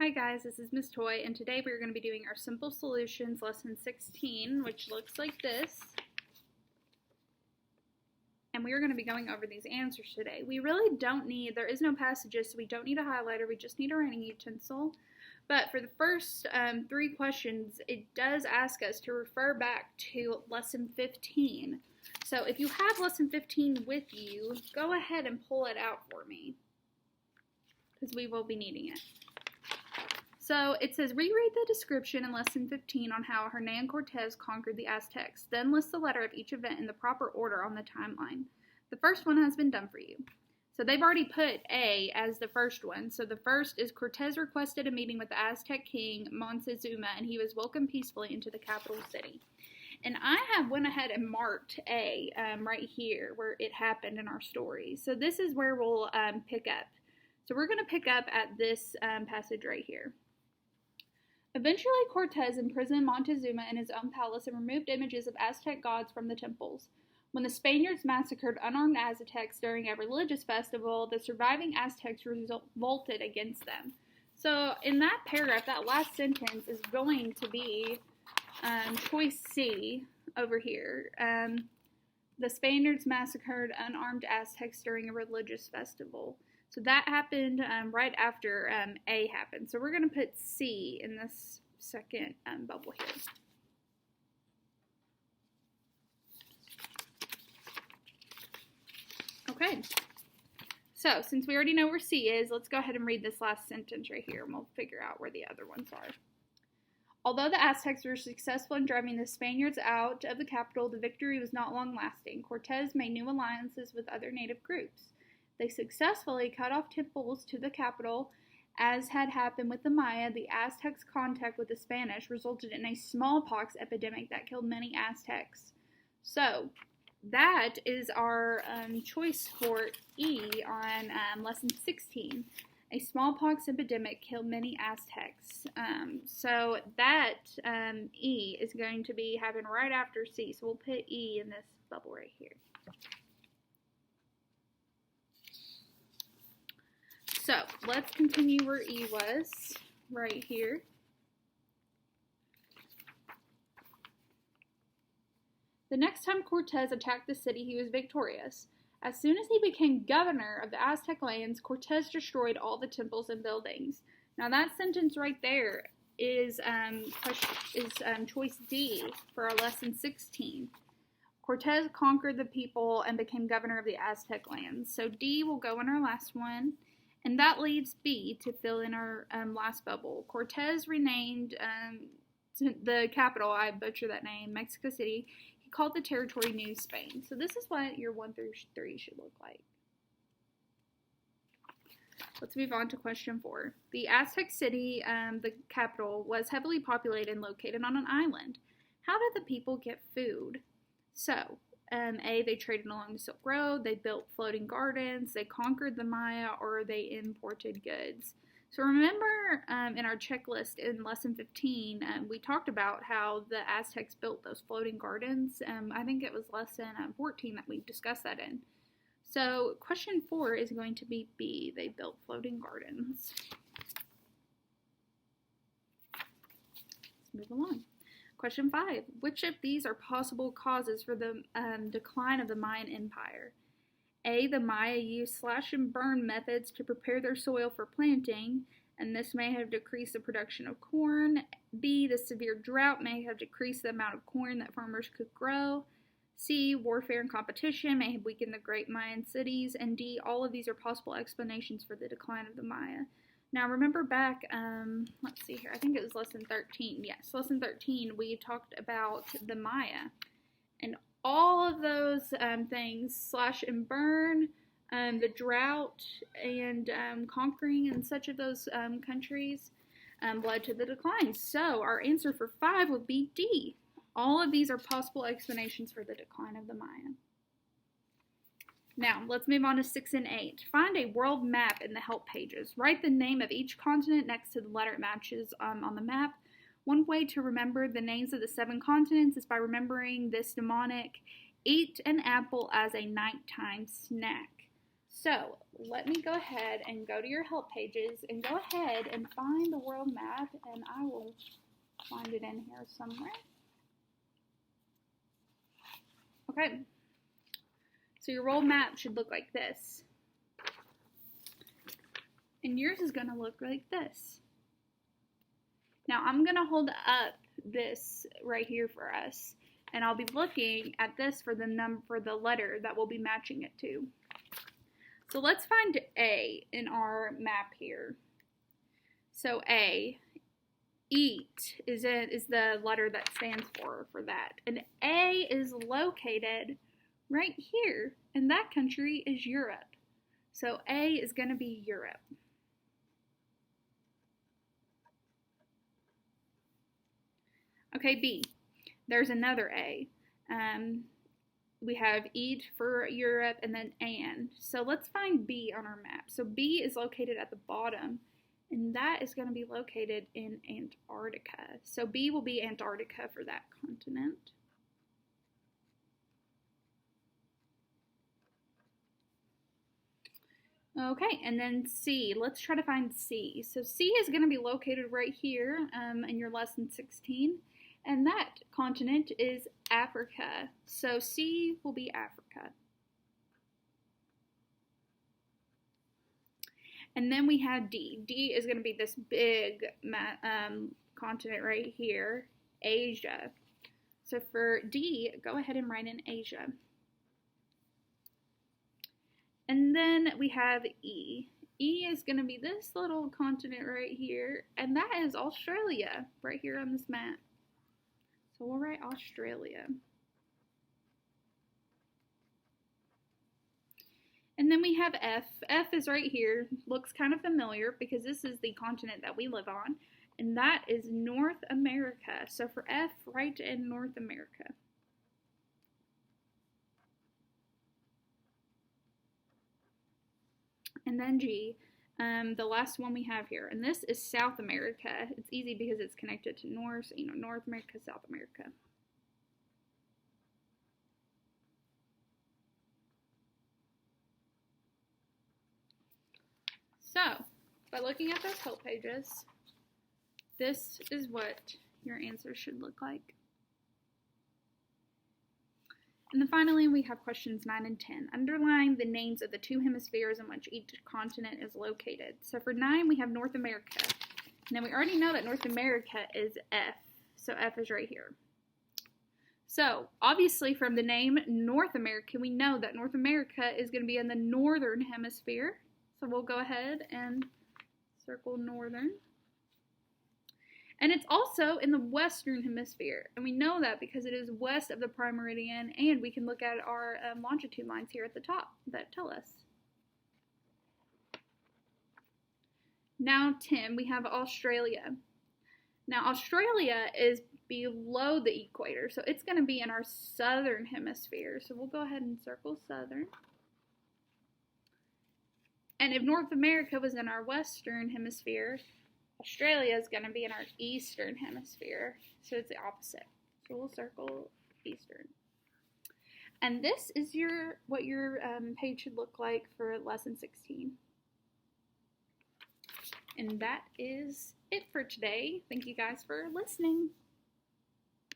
Hi guys, this is Miss Toy, and today we're going to be doing our Simple Solutions Lesson 16, which looks like this. And we are going to be going over these answers today. We really don't need, there is no passages, so we don't need a highlighter, we just need a writing utensil. But for the first 3 questions, it does ask us to refer back to Lesson 15. So if you have Lesson 15 with you, go ahead and pull it out for me, because we will be needing it. So it says, reread the description in Lesson 15 on how Hernan Cortez conquered the Aztecs. Then list the letter of each event in the proper order on the timeline. The first one has been done for you. So they've already put A as the first one. So the first is Cortez requested a meeting with the Aztec king Montezuma, and he was welcomed peacefully into the capital city. And I have went ahead and marked A right here where it happened in our story. So this is where we'll pick up. So we're going to pick up at this passage right here. Eventually, Cortez imprisoned Montezuma in his own palace and removed images of Aztec gods from the temples. When the Spaniards massacred unarmed Aztecs during a religious festival, the surviving Aztecs revolted against them. So in that paragraph, that last sentence is going to be choice C over here. The Spaniards massacred unarmed Aztecs during a religious festival. So that happened right after A happened. So we're going to put C in this second bubble here. Okay. So since we already know where C is, let's go ahead and read this last sentence right here, and we'll figure out where the other ones are. Although the Aztecs were successful in driving the Spaniards out of the capital, the victory was not long-lasting. Cortez made new alliances with other native groups. They successfully cut off temples to the capital. As had happened with the Maya, the Aztecs' contact with the Spanish resulted in a smallpox epidemic that killed many Aztecs. So, that is our choice for E on Lesson 16. A smallpox epidemic killed many Aztecs. So that E is going to be happening right after C. So we'll put E in this bubble right here. So, let's continue where E was, right here. The next time Cortez attacked the city, he was victorious. As soon as he became governor of the Aztec lands, Cortez destroyed all the temples and buildings. Now, that sentence right there is choice D for our lesson 16. Cortez conquered the people and became governor of the Aztec lands. So D will go in our last one. And that leaves B to fill in our last bubble. Cortez renamed the capital, I butchered that name, Mexico City. He called the territory New Spain. So this is what your 1 through 3 should look like. Let's move on to question 4. The Aztec city, the capital, was heavily populated and located on an island. How did the people get food? So, A, they traded along the Silk Road, they built floating gardens, they conquered the Maya, or they imported goods. So remember in our checklist in Lesson 15, we talked about how the Aztecs built those floating gardens. I think it was Lesson 14 that we discussed that in. So question 4 is going to be B, they built floating gardens. Let's move along. Question 5. Which of these are possible causes for the decline of the Mayan Empire? A. The Maya used slash and burn methods to prepare their soil for planting, and this may have decreased the production of corn. B. The severe drought may have decreased the amount of corn that farmers could grow. C. Warfare and competition may have weakened the great Mayan cities. And D. All of these are possible explanations for the decline of the Maya. Now, remember back, let's see here, I think it was Lesson 13. Yes, Lesson 13, we talked about the Maya. And all of those things, slash and burn, the drought, and conquering and such of those countries led to the decline. So, our answer for 5 would be D. All of these are possible explanations for the decline of the Maya. Now, let's move on to 6 and 8. Find a world map in the help pages. Write the name of each continent next to the letter it matches on the map. One way to remember the names of the 7 continents is by remembering this mnemonic: eat an apple as a nighttime snack. So let me go ahead and go to your help pages and go ahead and find the world map, and I will find it in here somewhere. Okay, so your world map should look like this. And yours is going to look like this. Now I'm going to hold up this right here for us, and I'll be looking at this for the letter that we'll be matching it to. So let's find A in our map here. So A, eat is the letter that stands for that. And A is located right here, and that country is Europe. So A is going to be Europe. Okay, B. There's another A. We have eat for Europe and then and. So let's find B on our map. So B is located at the bottom, and that is going to be located in Antarctica. So B will be Antarctica for that continent. Okay, and then C. Let's try to find C. So C is going to be located right here in your lesson 16. And that continent is Africa. So C will be Africa. And then we have D. D is going to be this big continent right here, Asia. So for D, go ahead and write in Asia. And then we have E. E is going to be this little continent right here, and that is Australia right here on this map. So we'll write Australia. And then we have F. F is right here. Looks kind of familiar because this is the continent that we live on. And that is North America. So for F, write in North America. And then G, the last one we have here. And this is South America. It's easy because it's connected to North, North America, South America. So, by looking at those help pages, this is what your answer should look like. And then finally, we have questions 9 and 10. Underline the names of the 2 hemispheres in which each continent is located. So for 9, we have North America. Now, we already know that North America is F. So F is right here. So, obviously, from the name North America, we know that North America is going to be in the northern hemisphere. So we'll go ahead and circle northern. And it's also in the western hemisphere. And we know that because it is west of the prime meridian, and we can look at our longitude lines here at the top that tell us. Now, Tim, we have Australia. Now, Australia is below the equator, so it's going to be in our southern hemisphere. So we'll go ahead and circle southern. And if North America was in our western hemisphere, Australia is going to be in our eastern hemisphere, so it's the opposite. So we'll circle eastern. And this is what your page should look like for lesson 16. And that is it for today. Thank you guys for listening.